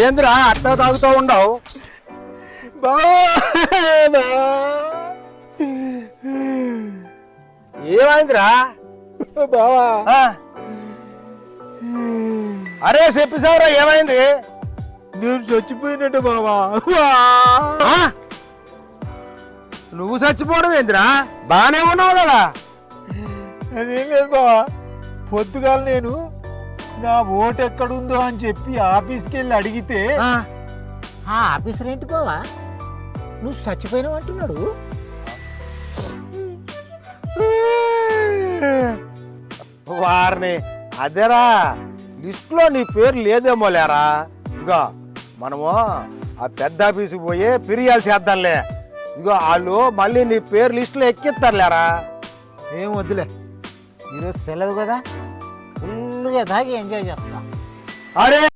ఏంద్రా అట్లా తాగుతూ ఉండవు? ఏమైందిరా బావా? అరే చెప్పిసావురా ఏమైంది? నేను చచ్చిపోయినట్టు బావా. నువ్వు చచ్చిపోవడం ఏందిరా? బాగానే ఉన్నావు కదా. అదేం లేదు బావా, పొద్దుగాల నేను నా ఓటు ఎక్కడుందో అని చెప్పి ఆఫీస్కి వెళ్ళి అడిగితే ఆ ఆఫీసర్ ఏంటి బావా నువ్వు చచ్చిపోయినావు అంటున్నాడు. వారిని అదేరా లిస్టులో నీ పేరు లేదేమో లేరా. ఇదిగో మనము ఆ పెద్ద ఆఫీసుకి పోయి ఫిర్యాదు చేద్దాంలే. ఇదిగో వాళ్ళు మళ్ళీ నీ పేరు లిస్టులో ఎక్కిస్తారులేరా. ఏం వద్దులే, ఈరోజు సెలవు కదా, ఫుల్గా తాగి ఎంజాయ్ చేస్తా. అరే